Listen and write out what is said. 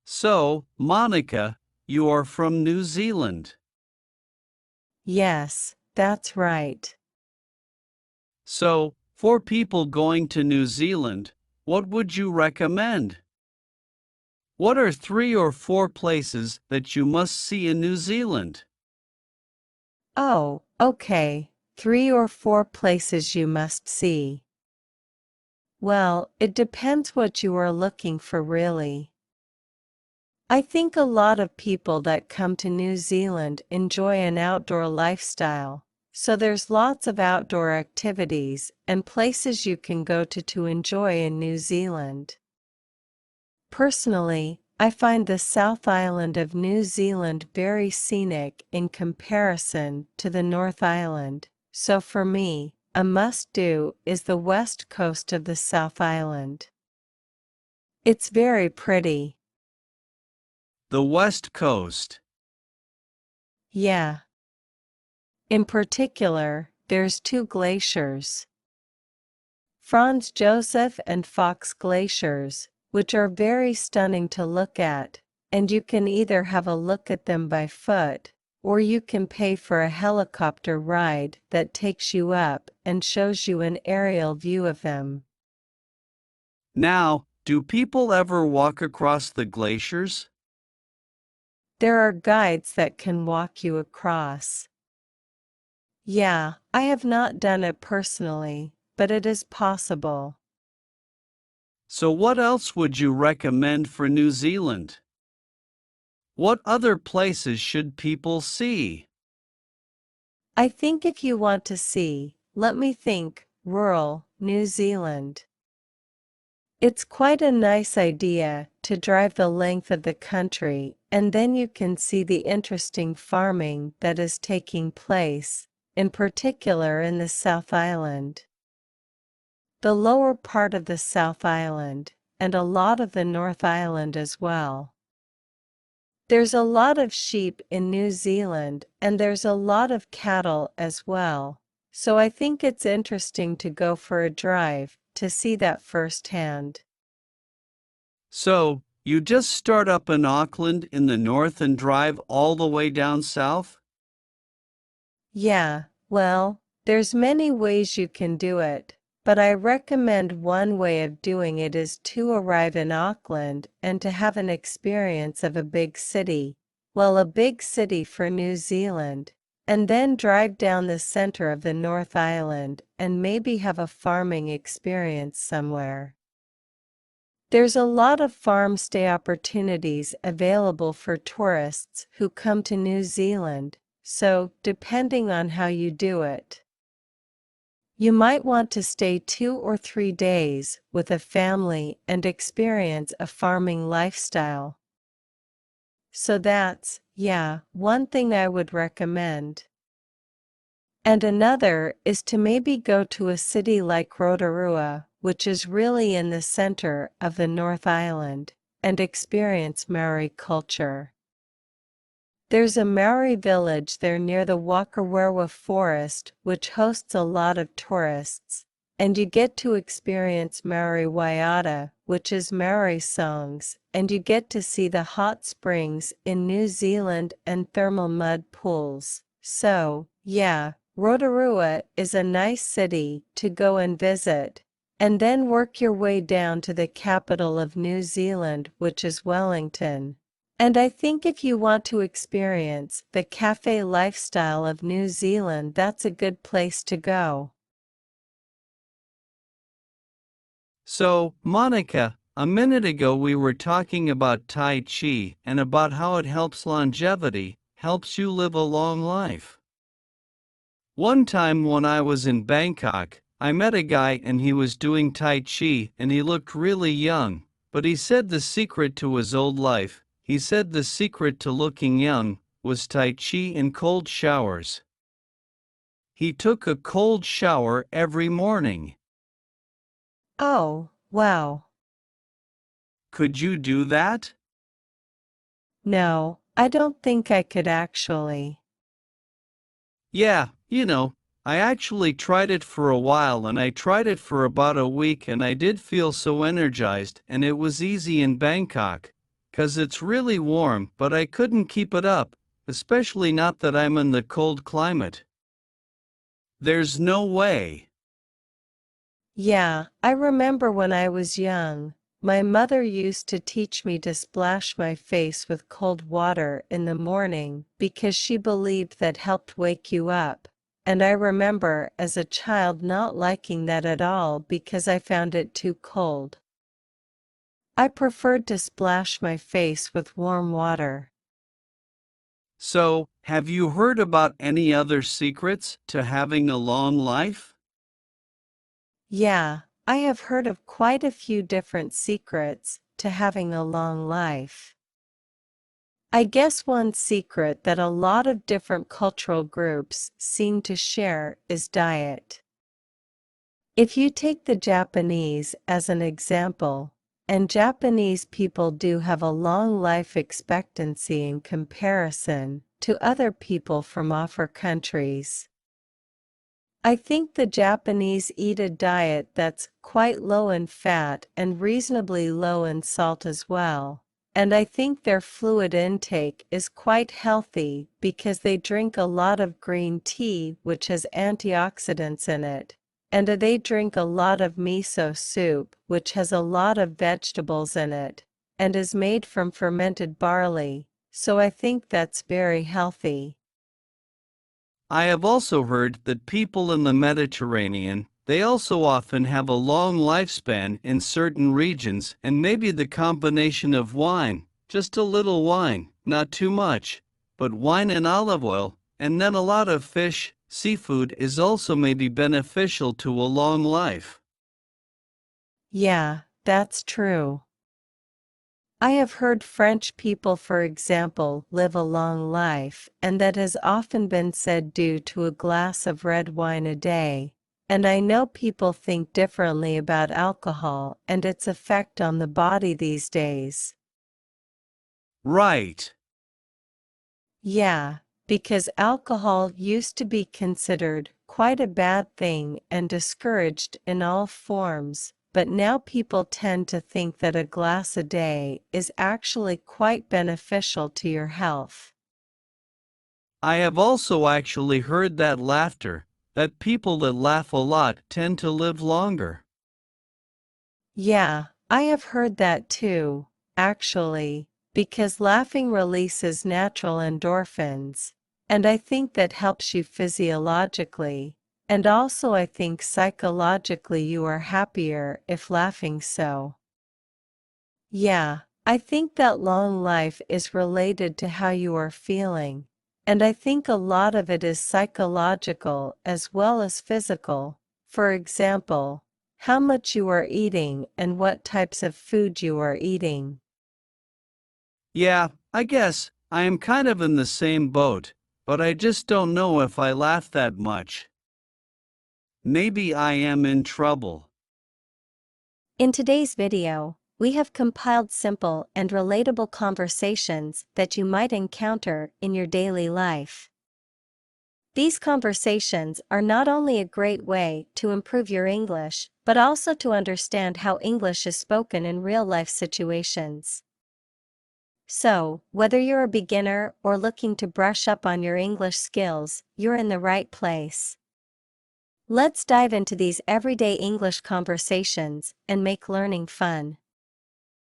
So, Monica, you are from New Zealand. Yes, that's right. So, for people going to New Zealand, what would you recommend? What are 3 or 4 places that you must see in New Zealand? Oh, okay. 3 or 4 places you must see. Well, it depends what you are looking for, really. I think a lot of people that come to New Zealand enjoy an outdoor lifestyle, so there's lots of outdoor activities and places you can go to enjoy in New Zealand. Personally, I find the South Island of New Zealand very scenic in comparison to the North Island, so for me, a must-do is the west coast of the South Island. It's very pretty. The West Coast. Yeah. In particular, there's 2 glaciers. Franz Josef and Fox glaciers, which are very stunning to look at, and you can either have a look at them by foot, or you can pay for a helicopter ride that takes you up and shows you an aerial view of them. Now, do people ever walk across the glaciers? There are guides that can walk you across. Yeah, I have not done it personally, but it is possible. So, what else would you recommend for New Zealand? What other places should people see? I think if you want to see, let me think, rural New Zealand. It's quite a nice idea to drive the length of the country, and then you can see the interesting farming that is taking place, in particular in the South Island. The lower part of the South Island, and a lot of the North Island as well. There's a lot of sheep in New Zealand and there's a lot of cattle as well, so I think it's interesting to go for a drive to see that firsthand. So, you just start up in Auckland in the north and drive all the way down south? Yeah, well, there's many ways you can do it, but I recommend one way of doing it is to arrive in Auckland and to have an experience of a big city, well, a big city for New Zealand, and then drive down the center of the North Island and maybe have a farming experience somewhere. There's a lot of farm stay opportunities available for tourists who come to New Zealand, so depending on how you do it, you might want to stay 2 or 3 days with a family and experience a farming lifestyle. So that's, yeah, one thing I would recommend. And another is to maybe go to a city like Rotorua, which is really in the center of the North Island, and experience Maori culture. There's a Maori village there near the Wakawewa Forest which hosts a lot of tourists, and you get to experience Maori Waiata, which is Maori songs, and you get to see the hot springs in New Zealand and thermal mud pools. So, yeah, Rotorua is a nice city to go and visit, and then work your way down to the capital of New Zealand, which is Wellington. And I think if you want to experience the cafe lifestyle of New Zealand, that's a good place to go. So, Monica, a minute ago we were talking about Tai Chi and about how it helps longevity, helps you live a long life. One time when I was in Bangkok, I met a guy and he was doing Tai Chi and he looked really young, but he said the secret to his old life, he said the secret to looking young, was Tai Chi and cold showers. He took a cold shower every morning. Oh, wow. Could you do that? No, I don't think I could actually. Yeah, I actually tried it for a while and I tried it for about a week and I did feel so energized and it was easy in Bangkok, 'Cause it's really warm, but I couldn't keep it up, especially not that I'm in the cold climate. There's no way. Yeah, I remember when I was young, my mother used to teach me to splash my face with cold water in the morning because she believed that helped wake you up. And I remember as a child not liking that at all because I found it too cold. I preferred to splash my face with warm water. So, have you heard about any other secrets to having a long life? Yeah, I have heard of quite a few different secrets to having a long life. I guess one secret that a lot of different cultural groups seem to share is diet. If you take the Japanese as an example, and Japanese people do have a long life expectancy in comparison to other people from other countries. I think the Japanese eat a diet that's quite low in fat and reasonably low in salt as well. And I think their fluid intake is quite healthy because they drink a lot of green tea, which has antioxidants in it. And they drink a lot of miso soup, which has a lot of vegetables in it, and is made from fermented barley, so I think that's very healthy. I have also heard that people in the Mediterranean, they also often have a long lifespan in certain regions, and maybe the combination of wine, just a little wine, not too much, but wine and olive oil, and then a lot of fish, seafood is also maybe beneficial to a long life. Yeah, that's true. I have heard French people, for example, live a long life, and that has often been said due to a glass of red wine a day. And I know people think differently about alcohol and its effect on the body these days. Right. Yeah, because alcohol used to be considered quite a bad thing and discouraged in all forms, but now people tend to think that a glass a day is actually quite beneficial to your health. I have also actually heard that people that laugh a lot tend to live longer. Yeah, I have heard that too, actually, because laughing releases natural endorphins, and I think that helps you physiologically, and also I think psychologically you are happier if laughing so. Yeah, I think that long life is related to how you are feeling, and I think a lot of it is psychological as well as physical. For example, how much you are eating and what types of food you are eating. Yeah, I guess I am kind of in the same boat, but I just don't know if I laugh that much. Maybe I am in trouble. In today's video, we have compiled simple and relatable conversations that you might encounter in your daily life. These conversations are not only a great way to improve your English, but also to understand how English is spoken in real-life situations. So, whether you're a beginner or looking to brush up on your English skills, you're in the right place. Let's dive into these everyday English conversations and make learning fun.